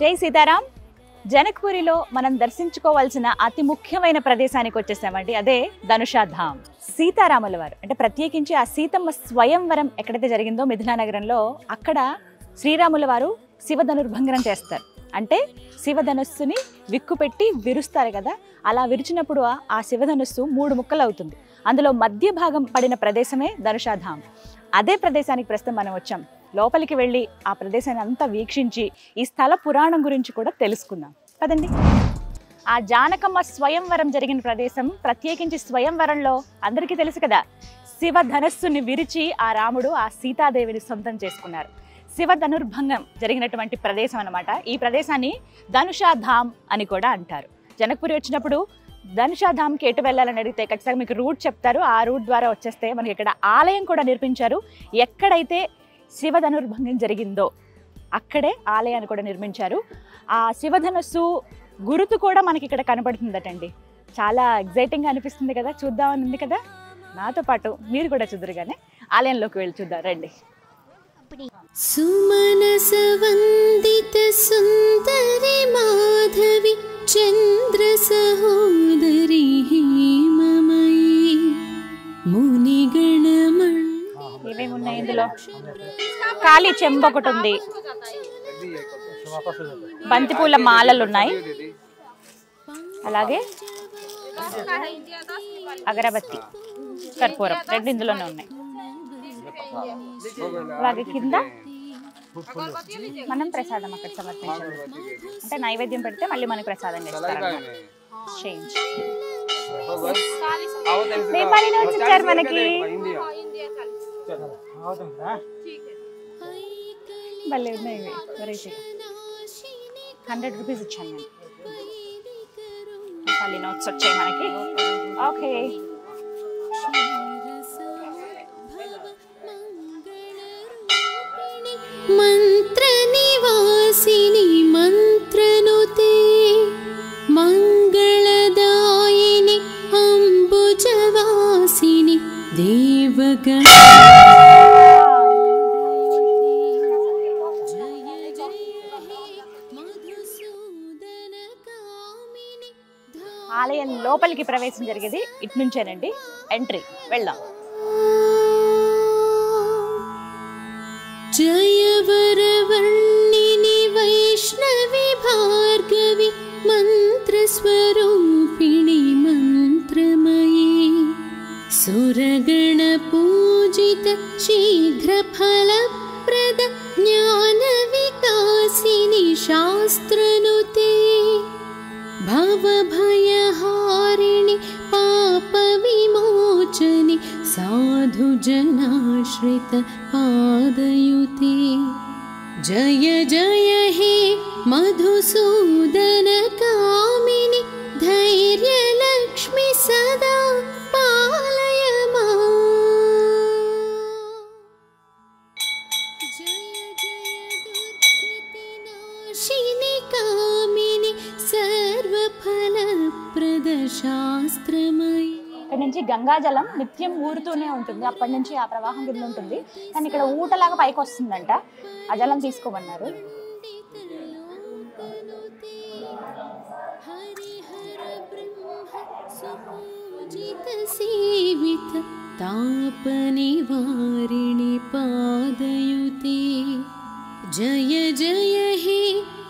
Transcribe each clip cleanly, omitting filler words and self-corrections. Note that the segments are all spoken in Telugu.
జై సీతారాం. జనక్పూరిలో మనం దర్శించుకోవాల్సిన అతి ముఖ్యమైన ప్రదేశానికి వచ్చేసామండి. అదే ధనుషాధామ్. సీతారాముల వారు అంటే ప్రత్యేకించి ఆ సీతమ్మ స్వయంవరం ఎక్కడైతే జరిగిందో మిథిలానగరంలో, అక్కడ శ్రీరాముల వారు శివధనుర్భంగనం చేస్తారు. అంటే శివధనుస్సుని విక్కుపెట్టి విరుస్తారు కదా, అలా విరిచినప్పుడు ఆ శివధనుస్సు 3 ముక్కలు అవుతుంది. అందులో మధ్య భాగం పడిన ప్రదేశమే ధనుషాధామ్. అదే ప్రదేశానికి ప్రస్తుతం మనం వచ్చాం. లోపలికి వెళ్ళి ఆ ప్రదేశాన్ని అంతా వీక్షించి ఈ స్థల పురాణం గురించి కూడా తెలుసుకుందాం కదండి. ఆ జానకమ్మ స్వయంవరం జరిగిన ప్రదేశం, ప్రత్యేకించి స్వయంవరంలో అందరికీ తెలుసు కదా, శివ ధనస్సుని విరిచి ఆ రాముడు ఆ సీతాదేవిని సొంతం చేసుకున్నారు. శివ ధనుర్భంగం జరిగినటువంటి ప్రదేశం అన్నమాట. ఈ ప్రదేశాన్ని ధనుషాధామ్ అని కూడా అంటారు. జనక్పూరి వచ్చినప్పుడు ధనుషాధామ్కి ఎటు వెళ్ళాలని అడిగితే ఖచ్చితంగా మీకు రూట్ చెప్తారు. ఆ రూట్ ద్వారా వచ్చేస్తే మనకి ఇక్కడ ఆలయం కూడా నిర్మించారు. ఎక్కడైతే శివధనుర్భంగం జరిగిందో అక్కడే ఆలయాన్ని కూడా నిర్మించారు. ఆ శివధనస్సు గురుతు కూడా మనకి ఇక్కడ కనబడుతుందటండి. చాలా ఎగ్జైటింగ్గా అనిపిస్తుంది కదా, చూద్దామని ఉంది కదా. నాతో పాటు మీరు కూడా చూద్దరుగానే ఆలయంలోకి వెళ్ళి చూద్దాం రండి. సుమనస వందిత సుందరి మాధవి చంద్ర సహోదరి హేమమయీ మునిగణమణి. ఏమేమి ఉన్నాయి ఇందులో? కాళీ చెంబు ఒకటి ఉంది, బంతిపూల మాలలు ఉన్నాయి, అలాగే అగరబత్తి, కర్పూరం 2 ఇందులోనే ఉన్నాయి. అలాగే కింద మనం ప్రసాదం అక్కడ సమర్పించాలి. అంటే నైవేద్యం పెడితే మళ్ళీ మనకి ప్రసాదం చేస్తారు. నేపాళీలో వచ్చారు మనకి. భలే ఉన్నాయి ఇవి, వెరైటీగా. 100 రూపీస్ ఇచ్చాను నేను. నేపాళీ నోట్స్ వచ్చాయి మనకి. ఓకే, మంత్ర నివాసిని మంత్రనుతే మంగళదాయిని అంబుజవాసిని దేవగణ. ఆలయం లోపలికి ప్రవేశం జరిగేది ఇటు నుంచేనండి, ఎంట్రీ. వెళ్దాం. జయవరవర్ణిని వైష్ణవి భార్గవి మంత్రస్వరూపిణి మంత్రమయీ సురగణ పూజిత శీఘ్రఫలప్రద జ్ఞాన వికాసిని శాస్త్రనుతే భవభయహారిణి పాప విమోచని సాధు జనాశ్రిత పాదయుతే. జయ జయ హే మధుసూదన కామిని ధైర్యలక్ష్మి సదా పాలయ మా. జయ జయ దుర్కృతి నాశిని కామిని సర్వఫలప్రద శాస్త్రమయీ. ఇక్కడ నుంచి గంగాజలం నిత్యం ఊరుతూనే ఉంటుంది. అప్పటి నుంచి ఆ ప్రవాహం కింద ఉంటుంది, కానీ ఇక్కడ ఊటలాగా పైకి వస్తుందంట. ఆ జలం తీసుకోమన్నారు. తాపనివారిణి పాదయుతే. జయ జయ హే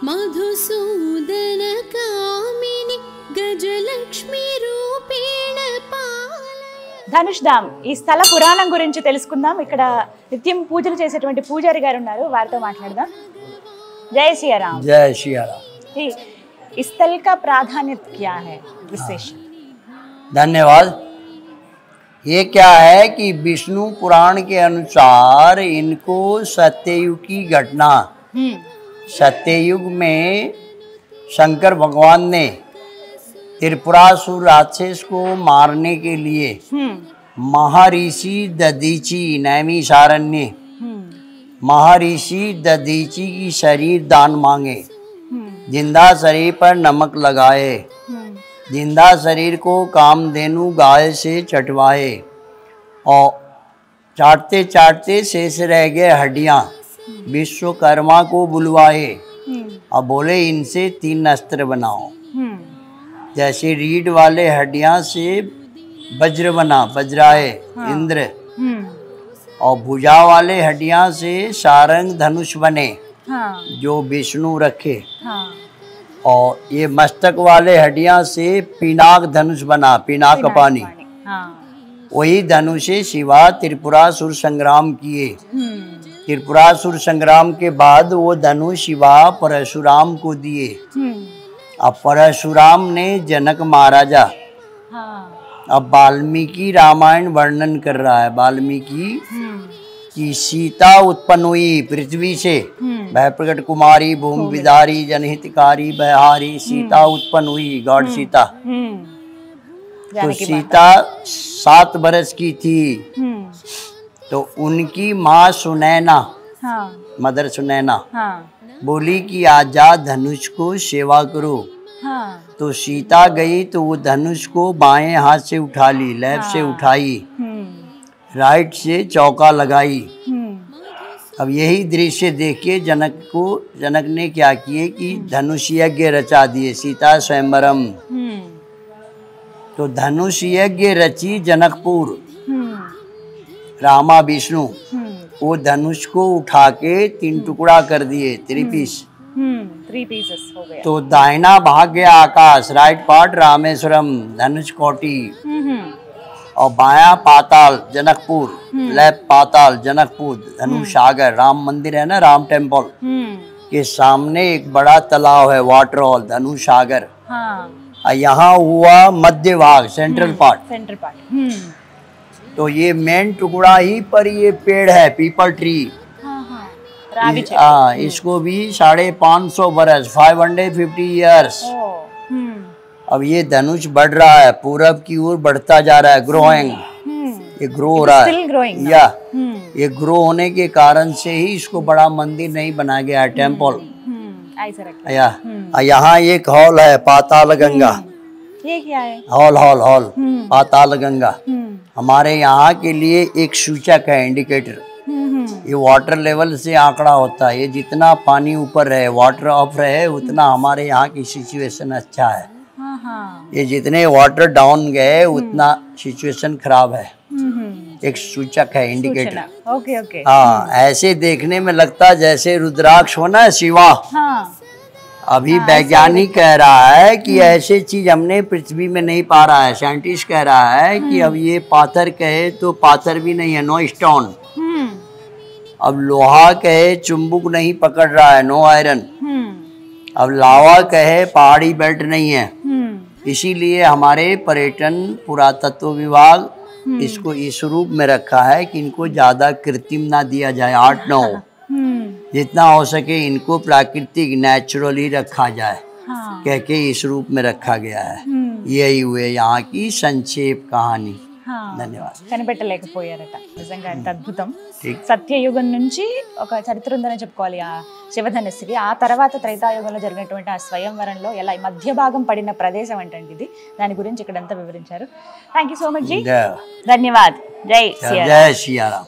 మధుసూదన కామిని గజలక్ష్మి రూపేణ పాలయ. ధనుష్ధామ్, ఈ స్థల పురాణం గురించి తెలుసుకుందాం. ఇక్కడ నిత్యం పూజలు చేసేటువంటి పూజారి గారు ఉన్నారు, వారితో మాట్లాడదాం. జై సియారాम. जय सियाराम. इस स्थल का प्राधान्य क्या है, विशेष? धन्यवाद. ये क्या है कि विष्णु पुराण के अनुसार इनको सत्ययुग की घटना, सत्ययुग में शंकर भगवान ने त्रिपुरासुर राक्षस को मारने के लिए महर्षि दधीची नैमिषारण्य महर्षि दधीची की शरीर दान मांगे, जिंदा शरीर पर नमक लगाए, जिंदा शरीर को कामधेनु गाय से चटवाए और चाटते चाटते शेष रह गए हड्डियाँ विश्वकर्मा को बुलवाए अब बोले इनसे 3 अस्त्र बनाओ। जैसे रीढ़ वाले हड्डियां से वज्र बना, वज्राए इंद्र, और भुजा वाले हड्डियां से सारंग धनुष बने जो विष्णु रखे, और ये मस्तक वाले हड्डियां से पिनाक धनुष बना, पिनाक पानी। वही धनुष से शिवा त्रिपुरासुर संग्राम किए। त्रिपुरासुर संग्राम के बाद वो धनुष शिवा परशुराम को दिए। अब परशुराम ने जनक महाराजा, अब वाल्मीकि रामायण वर्णन कर रहा है, वाल्मीकि कि सीता उत्पन्न हुई पृथ्वी से, वह प्रकट कुमारी भूमि विदारी जनहितकारी बहारी, सीता उत्पन्न हुई, गॉड सीता। तो सीता 7 बरस की थी, तो उनकी माँ सुनैना, मदर सुनैना बोली कि आजा धनुष को सेवा करो। तो सीता गई तो वो धनुष को बाएं हाथ से उठा ली, लेफ्ट से उठाई, राइट से चौका लगाई। अब यही दृश्य देखिए जनक ने क्या किए कि धनुष यज्ञ रचा दिए, सीता स्वयंवरम। तो धनुष यज्ञ रची जनकपुर, रामा विष्णु, वो धनुष को उठा के 3 टुकड़ा कर दिए, 3 पीस, 3 पीसेस हो गया। तो दाहिना भाग गया आकाश, राइट पार्ट रामेश्वरम धनुष कोटी, और बाया पाताल जनकपुर, लेफ्ट पाताल जनकपुर, धनुष सागर, राम मंदिर है ना, राम टेम्पल के सामने एक बड़ा तालाब है, वाटर हॉल, धनुष सागर। यहाँ हुआ मध्य भाग, सेंट्रल पार्ट। तो ये मेन टुकड़ा ही पर ये पेड़ है, पीपल ट्री। इसको भी 550 बरस, 550 इयर्स। अब ये धनुष बढ़ रहा है, पूरब की ओर बढ़ता जा रहा है, ग्रोइंग, ये ग्रो हो रहा है, या ये ग्रो होने के कारण से ही इसको बड़ा मंदिर नहीं बनाया गया है, टेम्पल। यहाँ एक हॉल है, पाताल गंगा। ये क्या है? हॉल पाताल गंगा हमारे यहाँ के लिए एक सूचक है, इंडिकेटर। ये वाटर लेवल से आंकड़ा होता है, ये जितना पानी ऊपर रहे, वाटर अप रहे, उतना हमारे यहाँ की सिचुएशन अच्छा है। ये जितने वाटर डाउन गए उतना सिचुएशन खराब है। एक सूचक है, इंडिकेटर। ओके। हाँ, ऐसे देखने में लगता है जैसे रुद्राक्ष होना है, शिवा। अभी वैज्ञानिक कह रहा है कि ऐसे चीज हमने पृथ्वी में नहीं पा रहा है। साइंटिस्ट कह रहा है कि अब ये पाथर कहे तो पाथर भी नहीं है, नो स्टोन। अब लोहा कहे चुंबक नहीं पकड़ रहा है, नो आयरन। अब लावा कहे पहाड़ी बेल्ट नहीं है। इसीलिए हमारे पर्यटन पुरातत्व विभाग इसको इस रूप में रखा है कि इनको ज्यादा कृत्रिम ना दिया जाए, आर्ट ना हो, जितना हो सके इनको प्राकृतिक नेचुरली रखा जाए, कह के इस रूप में रखा गया है। यही हुए यहाँ की संक्षेप कहानी। ధన్యవాదాలు. కనిపెట్టలేకపోయారట. నిజంగా ఎంత అద్భుతం. సత్యయుగం నుంచి ఒక చరిత్ర ఉందని చెప్పుకోవాలి ఆ శివధనుస్సుకి. ఆ తర్వాత త్రేతాయుగంలో జరిగినటువంటి ఆ స్వయంవరంలో ఎలా మధ్య భాగం పడిన ప్రదేశం అంటే ఇది, దాని గురించి ఇక్కడంతా వివరించారు. థ్యాంక్ యూ సో మచ్ జీ. ధన్యవాద్. జై శ్రీరామ్.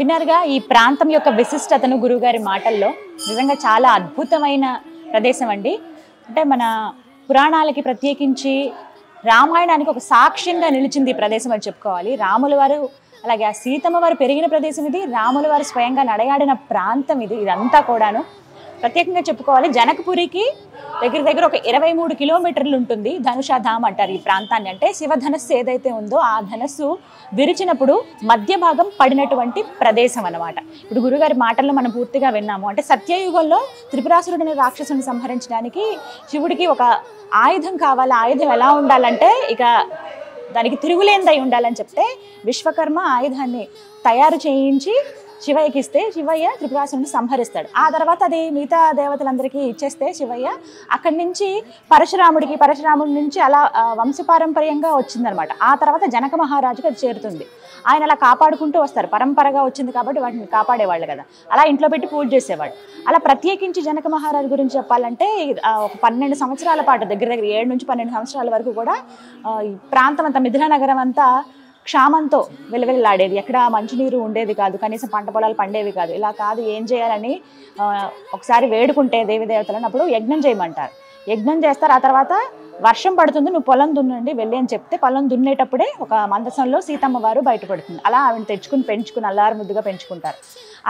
విన్నారుగా ఈ ప్రాంతం యొక్క విశిష్టతను గురువుగారి మాటల్లో. నిజంగా చాలా అద్భుతమైన ప్రదేశం అండి. అంటే మన పురాణాలకి ప్రత్యేకించి రామాయణానికి ఒక సాక్ష్యంగా నిలిచింది ఈ ప్రదేశం అని చెప్పుకోవాలి. రాముల వారు అలాగే ఆ సీతమ్మ వారు పెరిగిన ప్రదేశం ఇది, రాముల వారు స్వయంగా నడయాడిన ప్రాంతం ఇది. ఇదంతా కూడాను ప్రత్యేకంగా చెప్పుకోవాలి. జనకపురికి దగ్గర ఒక 23 కిలోమీటర్లు ఉంటుంది. ధనుషాధామ్ అంటారు ఈ ప్రాంతాన్ని. అంటే శివధనస్సు ఏదైతే ఉందో ఆ ధనస్సు విరిచినప్పుడు మధ్య భాగం పడినటువంటి ప్రదేశం అన్నమాట. ఇప్పుడు గురుగారి మాటల్లో మనం పూర్తిగా విన్నాము. అంటే సత్యయుగంలో త్రిపురాసురుడిని రాక్షసుని సంహరించడానికి శివుడికి ఒక ఆయుధం కావాలి. ఆయుధం ఎలా ఉండాలంటే ఇక దానికి తిరుగులేనిదై ఉండాలని చెప్తే విశ్వకర్మ ఆయుధాన్ని తయారు చేయించి శివయ్యకి ఇస్తే శివయ్య త్రిపురాసురుడిని సంహరిస్తాడు. ఆ తర్వాత అది మిగతా దేవతలందరికీ ఇచ్చేస్తే శివయ్య అక్కడి నుంచి పరశురాముడి నుంచి అలా వంశపారంపర్యంగా వచ్చిందనమాట. ఆ తర్వాత జనక మహారాజుకి అది చేరుతుంది. ఆయన అలా కాపాడుకుంటూ వస్తారు. పరంపరగా వచ్చింది కాబట్టి వాటిని కాపాడేవాళ్ళు కదా, అలా ఇంట్లో పెట్టి పూజ చేసేవాడు. అలా ప్రత్యేకించి జనక మహారాజు గురించి చెప్పాలంటే ఒక 12 సంవత్సరాల పాటు, దగ్గర 7 నుంచి 12 సంవత్సరాల వరకు కూడా ఈ ప్రాంతం అంతా, మిథిలా నగరం అంతా క్షామంతో వెలువెల్లాడేది, ఎక్కడ మంచినీరు ఉండేది కాదు, కనీసం పంట పొలాలు పండేవి కాదు. ఇలా కాదు, ఏం చేయాలని ఒకసారి వేడుకుంటే దేవతలను అప్పుడు యజ్ఞం చేయమంటారు. యజ్ఞం చేస్తారు. ఆ తర్వాత వర్షం పడుతుంది, నువ్వు పొలం దున్నండి వెళ్ళి అని చెప్తే పొలం దున్నేటప్పుడే ఒక మందసంలో సీతమ్మ వారు బయటపడుతుంది. అలా ఆవిడని పెంచుకుని అల్లారు ముద్దుగా పెంచుకుంటారు.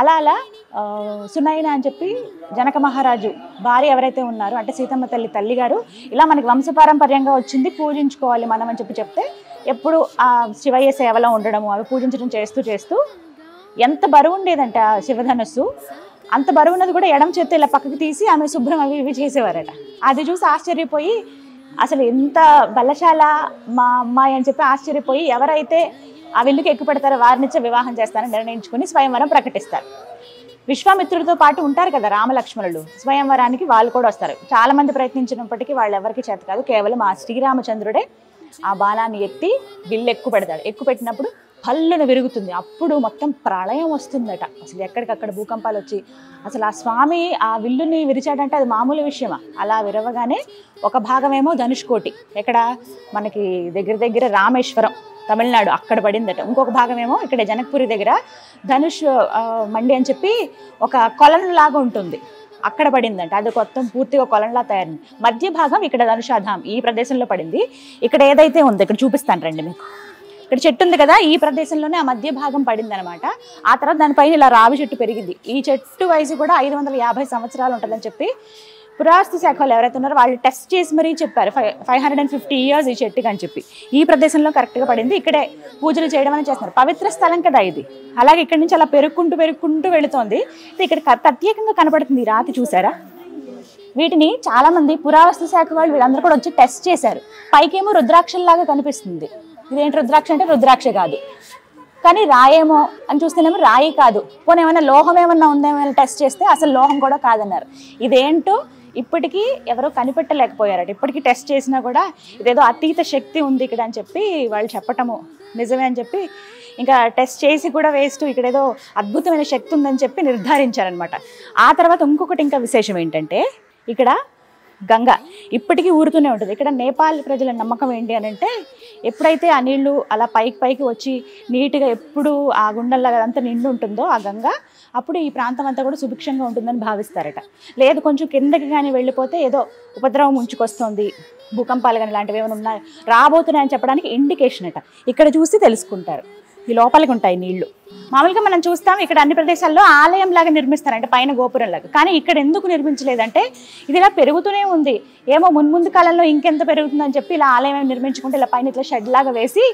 అలా సునైన అని చెప్పి జనక మహారాజు భార్య ఎవరైతే ఉన్నారో, అంటే సీతమ్మ తల్లి గారు ఇలా మనకి వంశపారంపర్యంగా వచ్చింది, పూజించుకోవాలి మనం అని చెప్తే ఎప్పుడు ఆ శివయ్య సేవలో ఉండడము, అవి పూజించడం చేస్తూ ఎంత బరువు ఉండేదంటే ఆ శివధనస్సు, అంత బరువు ఉన్నది కూడా ఎడమ చేత్తో ఇలా పక్కకి తీసి ఆమె శుభ్రం అవి ఇవి చేసేవారట. అది చూసి ఆశ్చర్యపోయి అసలు ఎంత బలశాల మా అమ్మాయి అని చెప్పి ఆశ్చర్యపోయి ఎవరైతే ఆ విల్లుకి ఎక్కువ పెడతారో వారినిచ్చే వివాహం చేస్తారని నిర్ణయించుకుని స్వయంవరం ప్రకటిస్తారు. విశ్వామిత్రుడితో పాటు ఉంటారు కదా రామలక్ష్మణులు, స్వయంవరానికి వాళ్ళు కూడా వస్తారు. చాలా మంది ప్రయత్నించినప్పటికీ వాళ్ళు ఎవరికి చేత కాదు, కేవలం ఆ శ్రీరామచంద్రుడే ఆ బాణాన్ని ఎత్తి విల్లు ఎక్కువ పెడతాడు. ఎక్కువ పెట్టినప్పుడు పళ్ళును విరుగుతుంది. అప్పుడు మొత్తం ప్రళయం వస్తుందట. అసలు ఎక్కడికక్కడ భూకంపాలు వచ్చి అసలు ఆ స్వామి ఆ విల్లుని విరిచాడంటే అది మామూలు విషయమా? అలా విరవగానే ఒక భాగమేమో ధనుష్కోటి, ఎక్కడ మనకి దగ్గర రామేశ్వరం తమిళనాడు అక్కడ పడిందట. ఇంకొక భాగమేమో ఇక్కడ జనకపురి దగ్గర ధనుష్ మండి అని చెప్పి ఒక కొలను లాగా ఉంటుంది, అక్కడ పడిందంట. అది మొత్తం పూర్తిగా కొలంలా తయారైంది. మధ్య భాగం ఇక్కడ ధనుషాధాం ఈ ప్రదేశంలో పడింది. ఇక్కడ ఏదైతే ఉందో ఇక్కడ చూపిస్తాను రండి మీకు. ఇక్కడ చెట్టు ఉంది కదా, ఈ ప్రదేశంలోనే ఆ మధ్య భాగం పడింది అనమాట. ఆ తర్వాత దానిపైన ఇలా రావి చెట్టు పెరిగింది. ఈ చెట్టు వయసు కూడా 550 సంవత్సరాలు ఉంటుందని చెప్పి పురావస్తు శాఖ వాళ్ళు ఎవరైతే ఉన్నారో వాళ్ళు టెస్ట్ చేసి మరీ చెప్పారు. 550 years ఈ చెట్టుకి అని చెప్పి. ఈ ప్రదేశంలో కరెక్ట్గా పడింది. ఇక్కడే పూజలు చేయడం అనేది చేస్తున్నారు. పవిత్ర స్థలం కదా ఇది. అలాగే ఇక్కడ నుంచి అలా పెరుక్కుంటూ వెళుతోంది. ఇక్కడ ప్రత్యేకంగా కనపడుతుంది ఈ రాతి, చూసారా? వీటిని చాలా మంది పురావస్తు శాఖ వాళ్ళు వీళ్ళందరూ కూడా వచ్చి టెస్ట్ చేశారు. పైకేమో రుద్రాక్షల్లాగా కనిపిస్తుంది. ఇదేంటి రుద్రాక్ష అంటే రుద్రాక్ష కాదు, కానీ రాయేమో అని చూస్తేనేమో రాయి కాదు. పోనీ ఏమైనా లోహం ఏమన్నా ఉందేమో టెస్ట్ చేస్తే అసలు లోహం కూడా కాదన్నారు. ఇదేంటో ఇప్పటికీ ఎవరో కనిపెట్టలేకపోయారట. ఇప్పటికీ టెస్ట్ చేసినా కూడా ఇదేదో అతీత శక్తి ఉంది ఇక్కడ అని చెప్పి వాళ్ళు చెప్పటము నిజమే అని చెప్పి, ఇంకా టెస్ట్ చేసి కూడా వేస్ట్, ఇక్కడ ఏదో అద్భుతమైన శక్తి ఉందని చెప్పి నిర్ధారించారనమాట. ఆ తర్వాత ఇంకొకటి ఇంకా విశేషం ఏంటంటే ఇక్కడ గంగ ఇప్పటికీ ఊరుతూనే ఉంటుంది. ఇక్కడ నేపాల్ ప్రజల నమ్మకం ఏంటి అని అంటే, ఎప్పుడైతే ఆ నీళ్లు అలా పైకి వచ్చి నీట్గా ఎప్పుడు ఆ గుండెల్లాగా అంతా నిండు ఉంటుందో ఆ గంగ, అప్పుడు ఈ ప్రాంతం అంతా కూడా సుభిక్షంగా ఉంటుందని భావిస్తారట. లేదు కొంచెం కిందకి కానీ వెళ్ళిపోతే ఏదో ఉపద్రవం ఉంచుకొస్తుంది, భూకంపాలు కానీ ఇలాంటివి ఏమైనా ఉన్నాయి రాబోతున్నాయని చెప్పడానికి ఇండికేషన్ అట. ఇక్కడ చూసి తెలుసుకుంటారు. ఈ లోపలికి ఉంటాయి నీళ్లు. మామూలుగా మనం చూస్తాం ఇక్కడ అన్ని ప్రదేశాల్లో ఆలయం లాగా నిర్మిస్తారు, అంటే పైన గోపురం లాగా. కానీ ఇక్కడ ఎందుకు నిర్మించలేదంటే ఇది ఇలా పెరుగుతూనే ఉంది, ఏమో మున్ముందు కాలంలో ఇంకెంత పెరుగుతుందని చెప్పి ఇలా ఆలయం నిర్మించుకుంటే ఇలా పైన ఇట్లా షెడ్ లాగా వేసి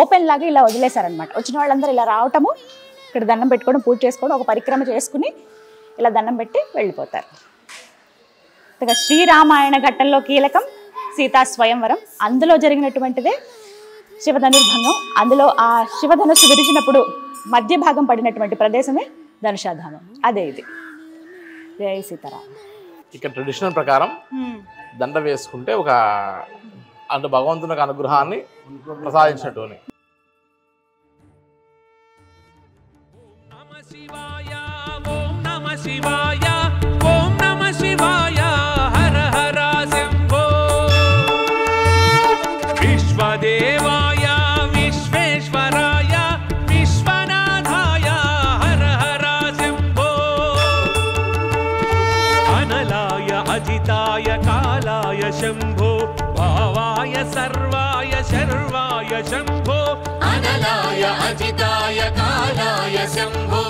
ఓపెన్ లాగా ఇలా వదిలేశారనమాట. వచ్చిన వాళ్ళందరూ ఇలా రావటము, ఇక్కడ దండం పెట్టుకోవడం, పూజ చేసుకోవడం, ఒక పరిక్రమ చేసుకుని ఇలా దండం పెట్టి వెళ్ళిపోతారు. ఇక శ్రీరామాయణ ఘట్టంలో కీలకం సీతా స్వయంవరం. అందులో జరిగినటువంటిదే శివధనుర్భంగం. అందులో ఆ శివధనుస్సు విరిచినప్పుడు మధ్య భాగం పడినటువంటి ప్రదేశమే ధనుషాధామం. అదే ఇది. జై సీతారాం. ఇక్కడ ట్రెడిషనల్ ప్రకారం దండ వేసుకుంటే ఒక అంటే భగవంతునికి అనుగ్రహాన్ని ప్రసాదించినట్టు. విశ్వదేవాయ విశ్వేశ్వరాయ విశ్వనాథాయ హర హర శంభో అనలాయ అజితాయ కాలాయ శంభో భావాయ సర్వాయ శర్వాయ శంభో అనలాయ అజితాయ కాలాయ శంభో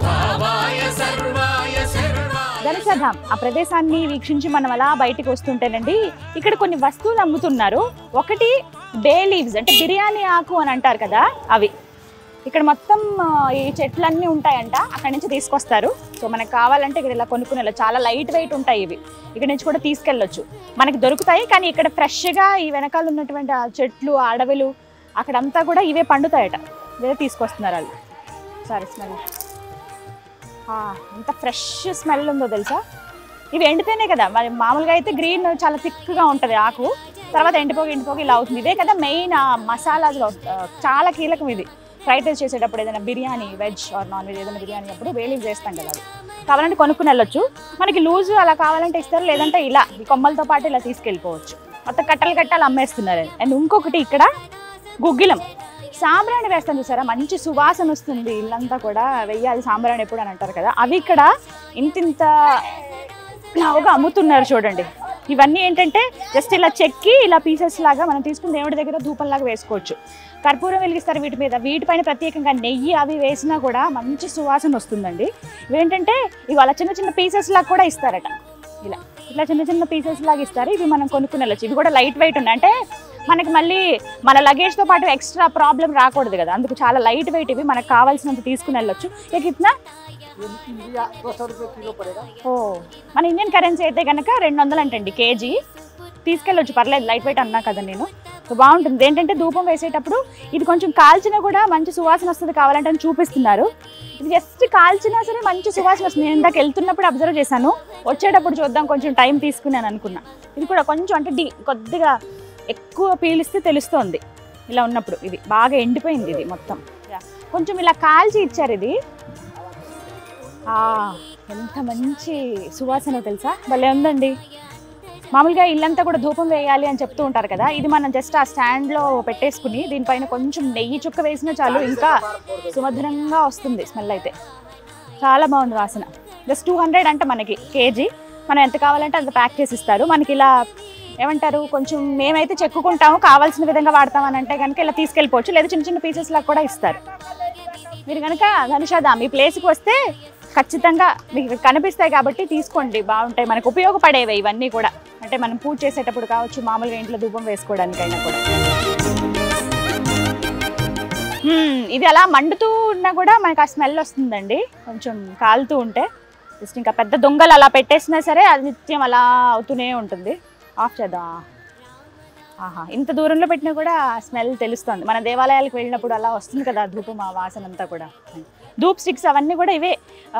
భావాయ సర్వాయ శర్వాయ. ధనుషాధాం ఆ ప్రదేశాన్ని వీక్షించి మనం అలా బయటకు వస్తుంటేనండి ఇక్కడ కొన్ని వస్తువులు అమ్ముతున్నారు. ఒకటి బే లీవ్స్, అంటే బిర్యానీ ఆకు అని అంటారు కదా, అవి ఇక్కడ మొత్తం ఈ చెట్లన్నీ ఉంటాయంట, అక్కడి నుంచి తీసుకొస్తారు. సో మనకు కావాలంటే ఇక్కడ ఇలా కొనుక్కునే, చాలా లైట్ వెయిట్ ఉంటాయి ఇవి, ఇక్కడ నుంచి కూడా తీసుకెళ్ళొచ్చు, మనకి దొరుకుతాయి. కానీ ఇక్కడ ఫ్రెష్గా ఈ వెనకాల ఉన్నటువంటి ఆ చెట్లు, ఆ అడవులు అక్కడంతా కూడా ఇవే పండుతాయట, ఇవే తీసుకొస్తున్నారు వాళ్ళు. సరే స్మెల్ ఎంత ఫ్రెష్ స్మెల్ ఉందో తెలుసా. ఇవి ఎండితేనే కదా, మరి మామూలుగా అయితే గ్రీన్ చాలా థిక్గా ఉంటుంది ఆకు, తర్వాత ఎండిపోగి ఇలా అవుతుంది. ఇదే కదా మెయిన్ మసాలాలో చాలా కీలకం ఇది. ఫ్రైడ్ రైస్ చేసేటప్పుడు ఏదైనా biryani veg or non veg ఏదైనా బిర్యానీ అప్పుడు వేలీవ్ చేస్తాం కదా, అది కావాలంటే కొనుక్కుని వెళ్ళొచ్చు. మనకి లూజు అలా కావాలంటే ఇస్తారు, లేదంటే ఇలా ఈ కొమ్మలతో పాటు ఇలా తీసుకెళ్ళిపోవచ్చు. మొత్తం కట్టలు అమ్మేస్తున్నారు. అండ్ ఇంకొకటి ఇక్కడ గుగ్గిలం. సాంబ్రాణి వేస్తాను చూసారా, మంచి సువాసన వస్తుంది, ఇల్లంతా కూడా వెయ్యాలి సాంబ్రాణి ఎప్పుడు అని అంటారు కదా, అవి ఇక్కడ ఇంతింత లావుగా అమ్ముతున్నారు చూడండి. ఇవన్నీ ఏంటంటే జస్ట్ ఇలా చెక్కి ఇలా పీసెస్ లాగా మనం తీసుకుని దేవుడి దగ్గర ధూపంలాగా వేసుకోవచ్చు. కర్పూరం వెలిగిస్తారు వీటి మీద, వీటిపైన ప్రత్యేకంగా నెయ్యి అవి వేసినా కూడా మంచి సువాసన వస్తుందండి. ఇవేంటంటే ఇవి అలా చిన్న చిన్న పీసెస్ లాగా కూడా ఇస్తారట, ఇలా చిన్న చిన్న పీసెస్ లాగా ఇస్తారు. ఇవి మనం కొనుక్కుని వెళ్ళచ్చు. ఇవి కూడా లైట్ వెయిట్ ఉన్నాయి, అంటే మనకి మళ్ళీ మన లగేజ్తో పాటు ఎక్స్ట్రా ప్రాబ్లం రాకూడదు కదా, అందుకు చాలా లైట్ వెయిట్. ఇవి మనకు కావాల్సినంత తీసుకుని వెళ్ళొచ్చు. ఇట్లా ఓ మన ఇండియన్ కరెన్సీ అయితే కనుక 200 అంటండి కేజీ, తీసుకెళ్ళొచ్చు, పర్లేదు, లైట్ వెయిట్ అన్నా కదా నేను. సో బాగుంటుంది. ఏంటంటే ధూపం వేసేటప్పుడు ఇది కొంచెం కాల్చినా కూడా మంచి సువాసన వస్తుంది, కావాలంటే అని చూపిస్తున్నారు. ఇది జస్ట్ కాల్చినా సరే మంచి సువాసన వస్తుంది. నేను ఇందాక వెళ్తున్నప్పుడు అబ్జర్వ్ చేశాను, వచ్చేటప్పుడు చూద్దాం కొంచెం టైం తీసుకున్నాను అనుకున్నా. ఇది కూడా కొంచెం అంటే కొద్దిగా ఎక్కువ పీలిస్తే తెలుస్తుంది ఇలా ఉన్నప్పుడు. ఇది బాగా ఎండిపోయింది, ఇది మొత్తం కొంచెం ఇలా కాల్చి ఇచ్చారు. ఇది ఎంత మంచి సువాసన తెలుసా, భలే ఉందండి. మామూలుగా ఇల్లంతా కూడా ధూపం వేయాలి అని చెప్తూ ఉంటారు కదా, ఇది మనం జస్ట్ ఆ స్టాండ్లో పెట్టేసుకుని దీనిపైన కొంచెం నెయ్యి చుక్క వేసినా చాలు, ఇంకా సుమధురంగా వస్తుంది స్మెల్. అయితే చాలా బాగుంది వాసన. జస్ట్ 200 అంట మనకి కేజీ, మనం ఎంత కావాలంటే అంత ప్యాక్ చేసి ఇస్తారు. మనకి ఇలా ఏమంటారు, కొంచెం మేమైతే చెక్కుకుంటాము, కావాల్సిన విధంగా వాడతామని అంటే కనుక ఇలా తీసుకెళ్ళిపోవచ్చు, లేదా చిన్న చిన్న పీసెస్ లాగా కూడా ఇస్తారు. మీరు కనుక ధనుషాధామ్ ఈ ప్లేస్కి వస్తే ఖచ్చితంగా మీకు కనిపిస్తాయి కాబట్టి తీసుకోండి, బాగుంటాయి, మనకు ఉపయోగపడేవి ఇవన్నీ కూడా. అంటే మనం పూజ చేసేటప్పుడు కావచ్చు, మామూలుగా ఇంట్లో ధూపం వేసుకోవడానికైనా కూడా. ఇది అలా మండుతూ ఉన్నా కూడా మనకు ఆ స్మెల్ వస్తుందండి, కొంచెం కాలుతూ ఉంటే. జస్ట్ ఇంకా పెద్ద దొంగలు అలా పెట్టేసినా సరే అది నిత్యం అలా అవుతూనే ఉంటుంది. ఆఫ్ చేద్దాం. ఇంత దూరంలో పెట్టినా కూడా స్మెల్ తెలుస్తుంది. మన దేవాలయాలకు వెళ్ళినప్పుడు అలా వస్తుంది కదా ధూపం, ఆ వాసన అంతా కూడా. ధూప్ స్టిక్స్ అవన్నీ కూడా ఇవే,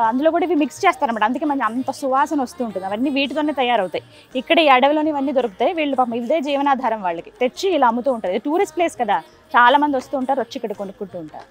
అందులో కూడా ఇవి మిక్స్ చేస్తారన్నమాట, అందుకే మనకి అంత సువాసన వస్తూ ఉంటుంది. అవన్నీ వీటితోనే తయారవుతాయి. ఇక్కడ ఈ అడవిలోని ఇవన్నీ దొరుకుతాయి. వీళ్ళు పాపం ఇదే జీవనాధారం వాళ్ళకి, తెచ్చి ఇలా అమ్ముతూ ఉంటారు. టూరిస్ట్ ప్లేస్ కదా, చాలా మంది వస్తూ ఉంటారు, వచ్చి ఇక్కడ కొనుక్కుంటూ ఉంటారు.